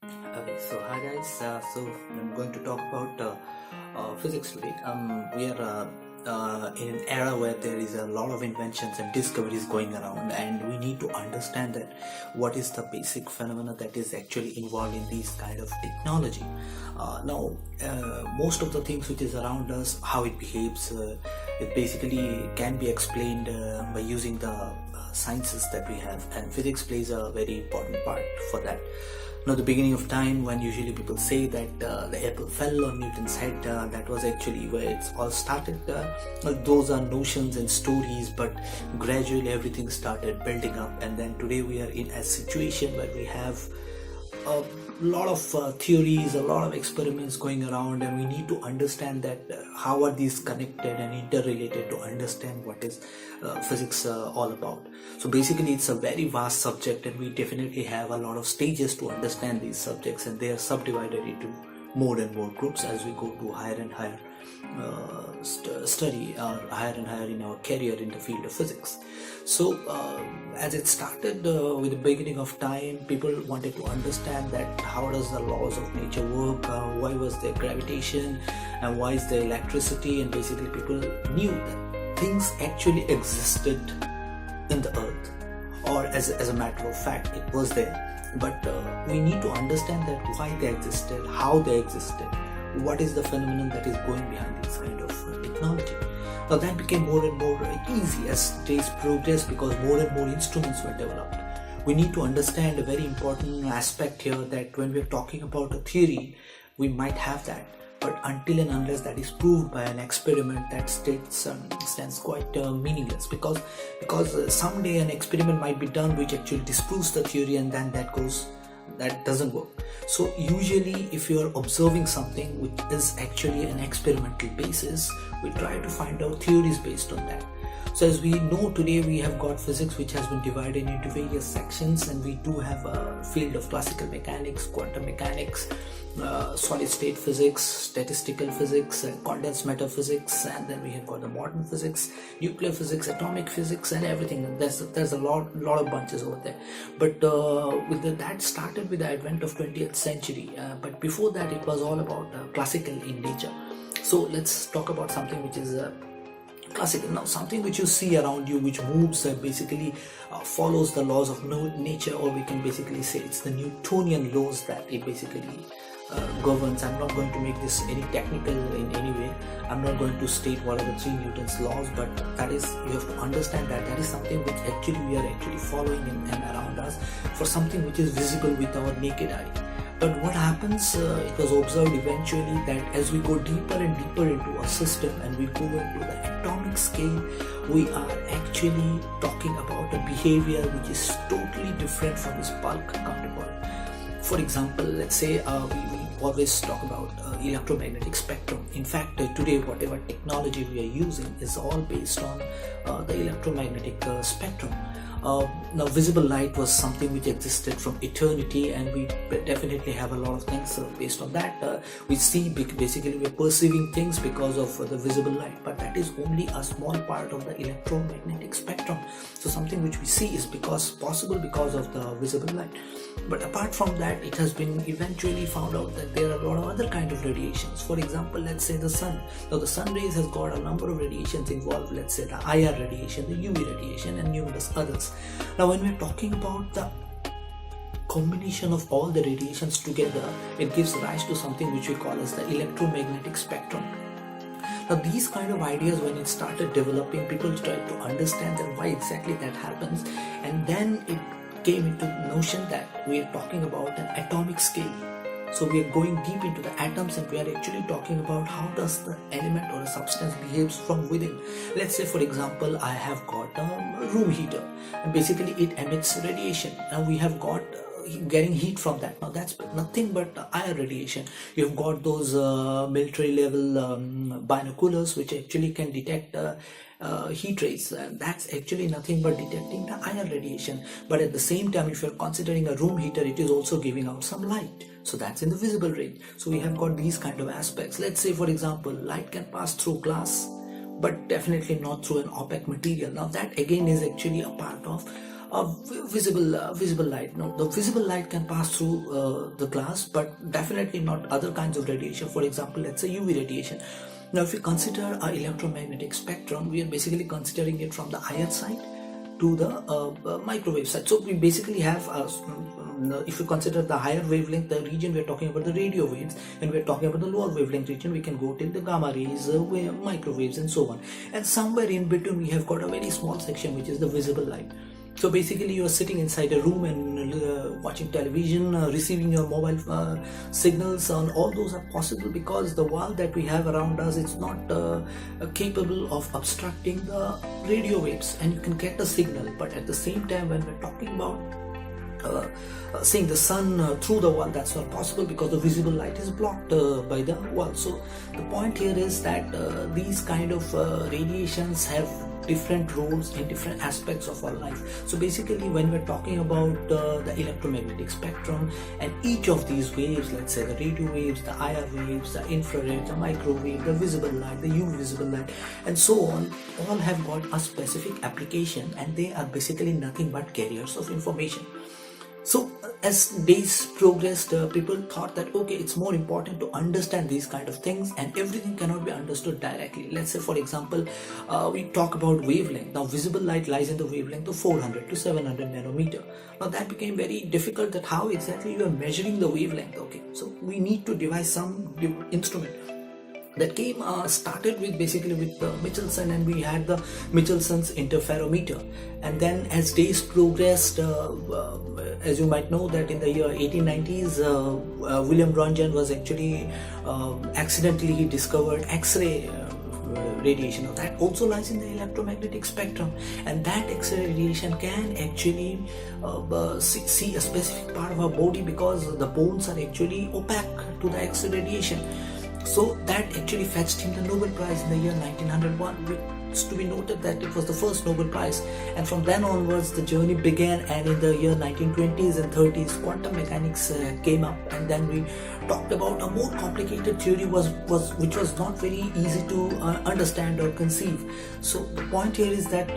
Okay, so hi guys. So I'm going to talk about physics today. We are in an era where there is a lot of inventions and discoveries going around, and we need to understand that what is the basic phenomena that is actually involved in these kind of technology. Most of the things which is around us, how it behaves, it basically can be explained by using the sciences that we have, and physics plays a very important part for that. Now, the beginning of time, when usually people say that the apple fell on Newton's head, that was actually where it's all started. Those are notions and stories, but gradually everything started building up, and then today we are in a situation where we have a lot of theories, a lot of experiments going around, and we need to understand that how are these connected and interrelated to understand what is physics all about. So basically it's a very vast subject, and we definitely have a lot of stages to understand these subjects, and they are subdivided into more and more groups as we go to higher and higher study, or higher and higher in our career in the field of physics. So as it started with the beginning of time, people wanted to understand that how does the laws of nature work, why was there gravitation, and why is there electricity, and basically people knew that things actually existed in the earth, or as a matter of fact it was there, but we need to understand that why they existed, how they existed, what is the phenomenon that is going behind this kind of technology. Now that became more and more easy as days progressed, because more and more instruments were developed. We need to understand a very important aspect here, that when we are talking about a theory, we might have that, but until and unless that is proved by an experiment, that stands quite meaningless, because someday an experiment might be done which actually disproves the theory, and then that doesn't work. So usually if you are observing something which is actually an experimental basis, we try to find out theories based on that. So as we know today, we have got physics which has been divided into various sections, and we do have a field of classical mechanics, quantum mechanics, solid state physics, statistical physics, condensed matter physics, and then we have got the modern physics, nuclear physics, atomic physics, and everything. There's a lot of bunches over there. But that started with the advent of 20th century. But before that, it was all about classical in nature. So let's talk about something which is classical. Now, something which you see around you, which moves, basically follows the laws of nature, or we can basically say it's the Newtonian laws that it basically governs. I'm not going to make this any technical in any way. I'm not going to state what are the three Newton's laws, but that is, you have to understand that that is something which actually we are actually following and around us, for something which is visible with our naked eye. But what happens, it was observed eventually that as we go deeper and deeper into our system, and we go into the atomic scale, we are actually talking about a behavior which is totally different from its bulk counterpart. For example, let's say we always talk about electromagnetic spectrum. In fact, today whatever technology we are using is all based on the electromagnetic spectrum. Now, visible light was something which existed from eternity, and we definitely have a lot of things based on that. We see, basically we're perceiving things because of the visible light, but that is only a small part of the electromagnetic spectrum. So something which we see is possible because of the visible light. But apart from that, it has been eventually found out that there are a lot of other kind of radiations. For example, let's say the sun. Now the sun rays has got a number of radiations involved. Let's say the IR radiation, the UV radiation, and numerous others. Now when we're talking about the combination of all the radiations together, it gives rise to something which we call as the electromagnetic spectrum. Now these kind of ideas, when it started developing, people tried to understand that why exactly that happens, and then it came into the notion that we are talking about an atomic scale. So we are going deep into the atoms, and we are actually talking about how does the element or a substance behaves from within. Let's say, for example, I have got a room heater, and basically it emits radiation. Now we have got getting heat from that. Now that's nothing but IR radiation. You've got those military level binoculars which actually can detect heat rays, and that's actually nothing but detecting the IR radiation. But at the same time, if you're considering a room heater, it is also giving out some light, so that's in the visible range. So we have got these kind of aspects. Let's say, for example, light can pass through glass, but definitely not through an opaque material. Now that again is actually a part of visible light. No, the visible light can pass through the glass, but definitely not other kinds of radiation. For example, let's say UV radiation. Now, if we consider our electromagnetic spectrum, we are basically considering it from the higher side to the microwave side. So we basically have, if you consider the higher wavelength, the region we're talking about the radio waves, and we're talking about the lower wavelength region, we can go till the gamma rays, microwaves, and so on. And somewhere in between, we have got a very small section which is the visible light. So basically, you are sitting inside a room and watching television, receiving your mobile signals, and all those are possible because the wall that we have around us is not capable of obstructing the radio waves, and you can get a signal. But at the same time, when we're talking about seeing the sun through the wall, that's not possible because the visible light is blocked by the wall. So the point here is that these kind of radiations have different roles in different aspects of our life. So basically, when we're talking about the electromagnetic spectrum, and each of these waves, let's say the radio waves, the IR waves, the infrared, the microwave, the visible light, the UV visible light, and so on, all have got a specific application, and they are basically nothing but carriers of information. So as days progressed, people thought that okay, it's more important to understand these kind of things, and everything cannot be understood directly. Let's say, for example, we talk about wavelength. Now visible light lies in the wavelength of 400 to 700 nanometer. Now that became very difficult, that how exactly you are measuring the wavelength. Okay, so we need to devise some instrument. That came started with basically with Michelson, and we had the Michelson's interferometer. And then as days progressed, as you might know that in the year 1890s, William Röntgen was actually accidentally discovered X-ray radiation. Now, that also lies in the electromagnetic spectrum, and that X-ray radiation can actually see a specific part of our body because the bones are actually opaque to the X-ray radiation. So that actually fetched him the Nobel Prize in the year 1901, which to be noted that it was the first Nobel Prize. And from then onwards, the journey began, and in the year 1920s and 30s, quantum mechanics came up, and then we talked about a more complicated theory which was not very easy to understand or conceive. So the point here is that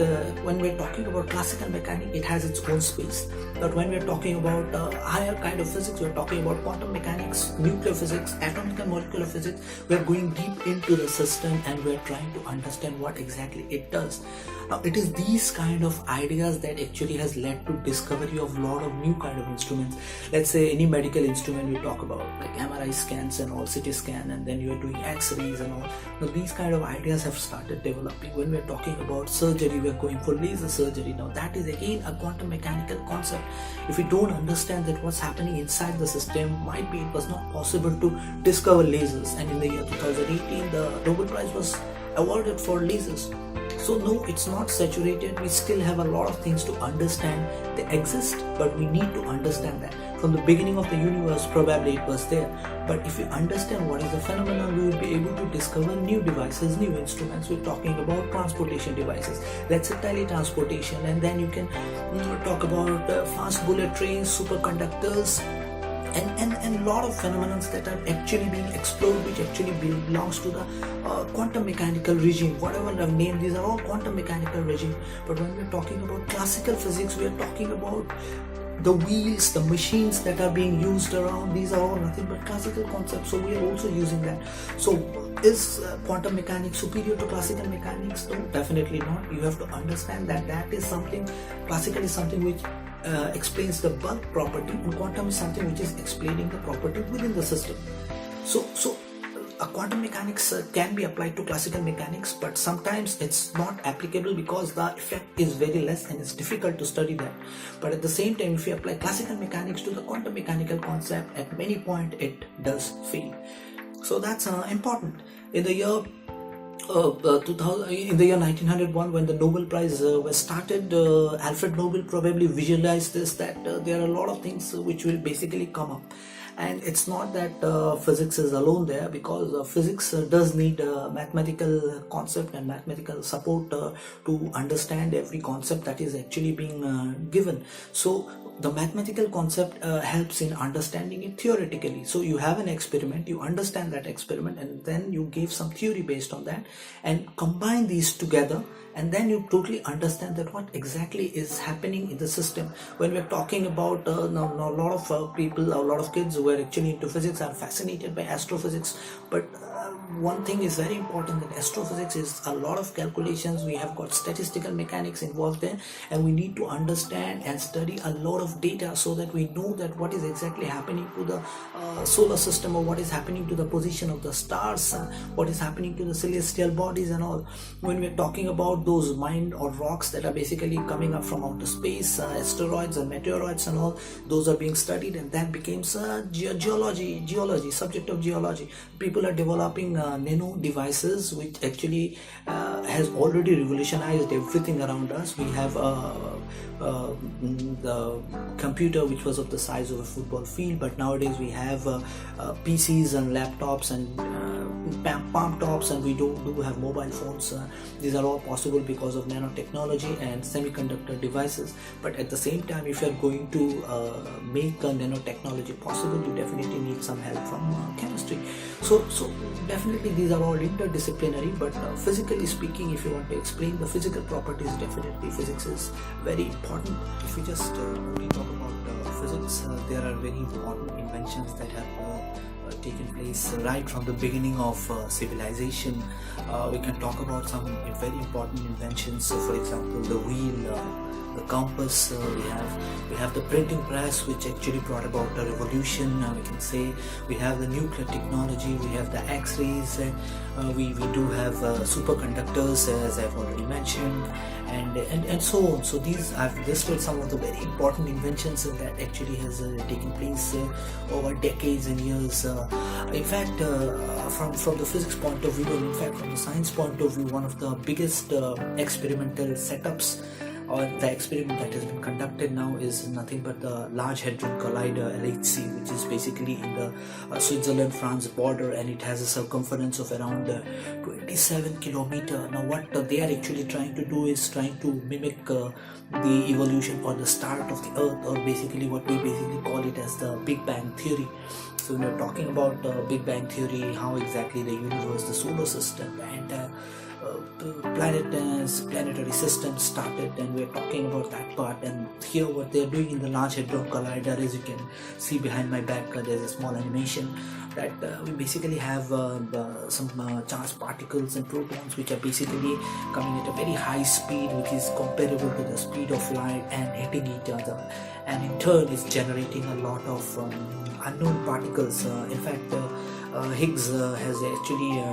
when we're talking about classical mechanics, it has its own space. But when we're talking about higher kind of physics, we're talking about quantum mechanics, nuclear physics, atomic and molecular physics. We're going deep into the system, and we're trying to understand what exactly it does. Now it is these kind of ideas that actually has led to discovery of a lot of new kind of instruments. Let's say any medical instrument we talk about, like MRI scans and all, CT scan, and then you are doing X-rays and all. Now these kind of ideas have started developing. When we're talking about surgery, we're going for laser surgery. Now that is again a quantum mechanical concept. If we don't understand that what's happening inside the system, might be it was not possible to discover lasers. And in the year 2018, the Nobel Prize was awarded for lasers. So no, it's not saturated. We still have a lot of things to understand. They exist, but we need to understand that. From the beginning of the universe, probably it was there. But if you understand what is the phenomenon, we will be able to discover new devices, new instruments. We're talking about transportation devices. Let's say teletransportation, and then you can talk about fast bullet trains, superconductors, and a lot of phenomena that are actually being explored, which actually belongs to the quantum mechanical regime. Whatever I've named, these are all quantum mechanical regime. But when we're talking about classical physics, we are talking about the wheels, the machines that are being used around. These are all nothing but classical concepts. So we are also using that. So is quantum mechanics superior to classical mechanics? No, definitely not. You have to understand that that is something, classical is something which explains the bulk property, and quantum is something which is explaining the property within the system. So quantum mechanics can be applied to classical mechanics, but sometimes it's not applicable because the effect is very less and it's difficult to study that. But at the same time, if you apply classical mechanics to the quantum mechanical concept, at many point it does fail. So that's important. In the year 1901, when the Nobel Prize was started, Alfred Nobel probably visualized this, that there are a lot of things which will basically come up. And it's not that physics is alone there, because physics does need mathematical concept and mathematical support to understand every concept that is actually being given. So the mathematical concept helps in understanding it theoretically. So you have an experiment, you understand that experiment, and then you give some theory based on that and combine these together, and then you totally understand that what exactly is happening in the system. When we're talking about now a lot of people, a lot of kids who are actually into physics are fascinated by astrophysics, but one thing is very important, that astrophysics is a lot of calculations. We have got statistical mechanics involved there, and we need to understand and study a lot of data so that we know that what is exactly happening to the solar system, or what is happening to the position of the stars, what is happening to the celestial bodies and all. When we're talking about those mine or rocks that are basically coming up from outer space, asteroids and meteoroids and all, those are being studied, and that becomes geology, subject of geology. People are developing nano devices which actually has already revolutionized everything around us. We have the computer which was of the size of a football field, but nowadays we have PCs and laptops and palm tops, and we do have mobile phones. These are all possible because of nanotechnology and semiconductor devices. But at the same time, if you are going to make nanotechnology possible, you definitely need some help from chemistry. So definitely these are all interdisciplinary, but physically speaking, if you want to explain the physical properties, definitely physics is very important. If we just only talk about physics, there are very important inventions that have taken place right from the beginning of civilization. We can talk about some very important inventions. So for example, the wheel, the compass, we have the printing press, which actually brought about a revolution. We can say we have the nuclear technology, we have the X-rays, we do have superconductors, as I've already mentioned, and so on. So these, I've listed some of the very important inventions that actually has taken place over decades and years. In fact, from the physics point of view, and in fact from the science point of view, one of the biggest experimental setups, or the experiment that has been conducted now, is nothing but the Large Hadron Collider LHC, which is basically in the Switzerland-France border, and it has a circumference of around 27 kilometer. Now what they are actually trying to do is trying to mimic the evolution or the start of the Earth, or basically what we basically call it as the Big Bang Theory. So when we're talking about Big Bang Theory, how exactly the universe, the solar system, and planetary system started, and we're talking about that part. And here what they're doing in the Large Hadron Collider, as you can see behind my back, there's a small animation that we basically have some charged particles and protons which are basically coming at a very high speed, which is comparable to the speed of light, and hitting each other, and in turn is generating a lot of unknown particles. In fact, Higgs has actually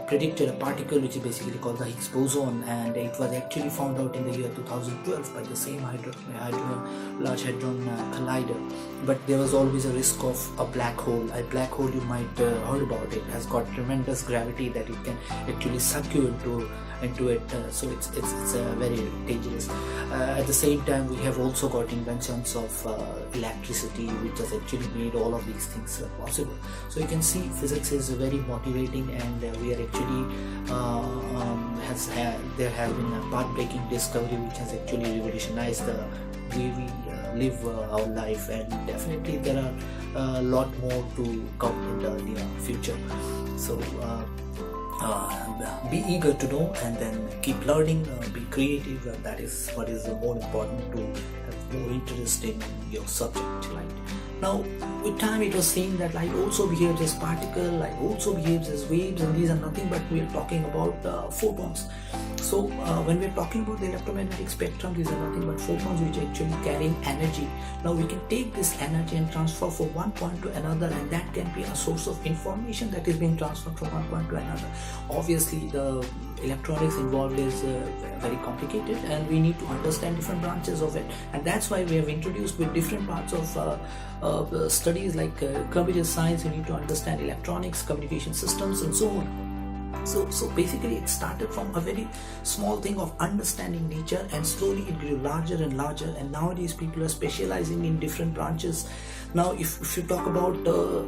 predicted a particle which is basically called the Higgs boson, and it was actually found out in the year 2012 by the same Large Hadron Collider. But there was always a risk of a black hole. A black hole, you might heard about it, has got tremendous gravity that it can actually suck you into it, so it's very dangerous. At the same time, we have also got inventions of electricity, which has actually made all of these things possible. So you can see physics is very motivating, and we are actually there has been a path-breaking discovery which has actually revolutionized the way we live our life, and definitely there are a lot more to come in the near future. So be eager to know, and then keep learning, be creative, and that is what is more important, to have more interest in your subject. Right now, with time, it was seen that light also behaves as particle, light also behaves as waves, and these are nothing but we are talking about photons. So when we're talking about the electromagnetic spectrum, these are nothing but photons which are actually carrying energy. Now we can take this energy and transfer from one point to another, and that can be a source of information that is being transferred from one point to another. Obviously, the electronics involved is very complicated, and we need to understand different branches of it, and that's why we have introduced with different parts of studies like computer science. You need to understand electronics, communication systems, and so on. So basically it started from a very small thing of understanding nature, and slowly it grew larger and larger, and nowadays people are specializing in different branches. Now if you talk about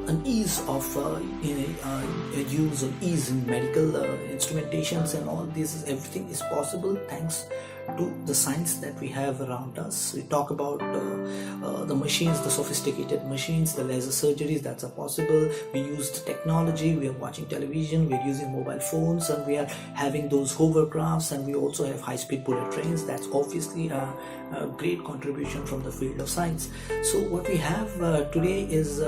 an ease of use of ease in medical instrumentations and all this, everything is possible thanks to the science that we have around us. We talk about the machines, the sophisticated machines, the laser surgeries that are possible. We use the technology, we are watching television, we are using mobile phones, and we are having those hovercrafts, and we also have high-speed bullet trains. That's obviously a great contribution from the field of science. So what we have today is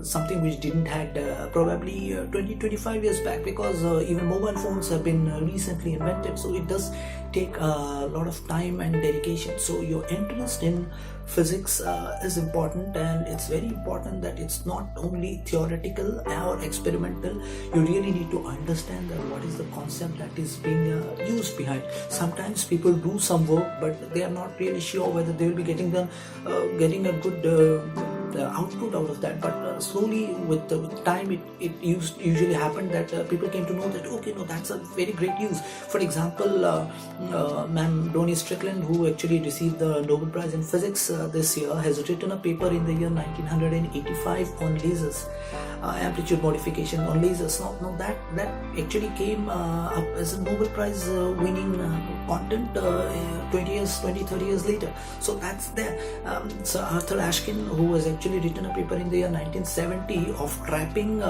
something which didn't had probably 20-25 years back, because even mobile phones have been recently invented. So it does take a lot of time and dedication. So your interest in physics is important, and it's very important that it's not only theoretical or experimental. You really need to understand that what is the concept that is being used behind. Sometimes people do some work, but they are not really sure whether they will be getting a good output out of that. But slowly with time, it usually happened that people came to know that, okay, no, that's a very great use. For example, ma'am Donnie Strickland, who actually received the Nobel Prize in Physics this year, has written a paper in the year 1985 on lasers, amplitude modification on lasers. Now that actually came up as a Nobel Prize winning content 20-30 years later. So that's there. Sir Arthur Ashkin, who has actually written a paper in the year 1970 of trapping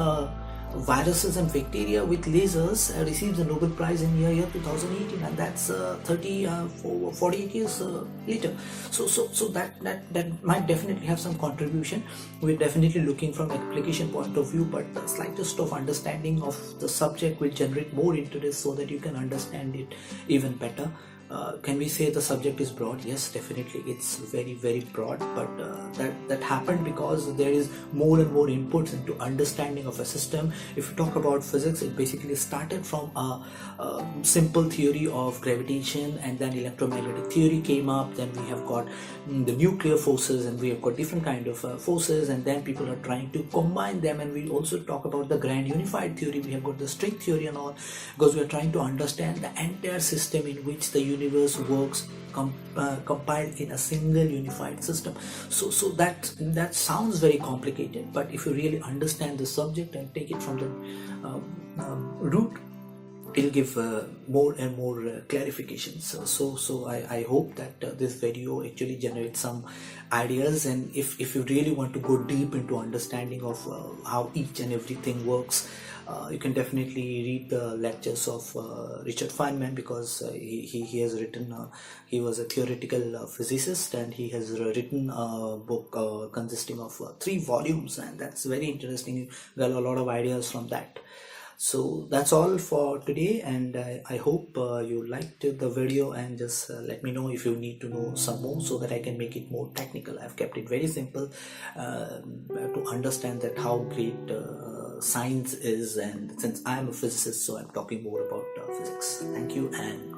viruses and bacteria with lasers, receives the Nobel Prize in year 2018, and that's 48 years later. So that might definitely have some contribution. We're definitely looking from application point of view, but the slightest of understanding of the subject will generate more interest so that you can understand it even better. Can we say the subject is broad? Yes, definitely, it's very, very broad, but that happened because there is more and more inputs into understanding of a system. If you talk about physics, it basically started from a simple theory of gravitation, and then electromagnetic theory came up. Then we have got the nuclear forces, and we have got different kind of forces, and then people are trying to combine them. And we also talk about the grand unified theory. We have got the string theory and all, because we are trying to understand the entire system in which the universe works compiled in a single unified system. So that sounds very complicated, but if you really understand the subject and take it from the root, it'll give more and more clarifications. So I hope that this video actually generates some ideas, and if you really want to go deep into understanding of how each and everything works, you can definitely read the lectures of Richard Feynman, because he has written, he was a theoretical physicist, and he has written a book consisting of 3 volumes, and that's very interesting. You got a lot of ideas from that. So that's all for today, and I hope you liked the video, and just let me know if you need to know some more so that I can make it more technical. I've kept it very simple to understand that how great science is, and since I'm a physicist, so I'm talking more about physics. Thank you, and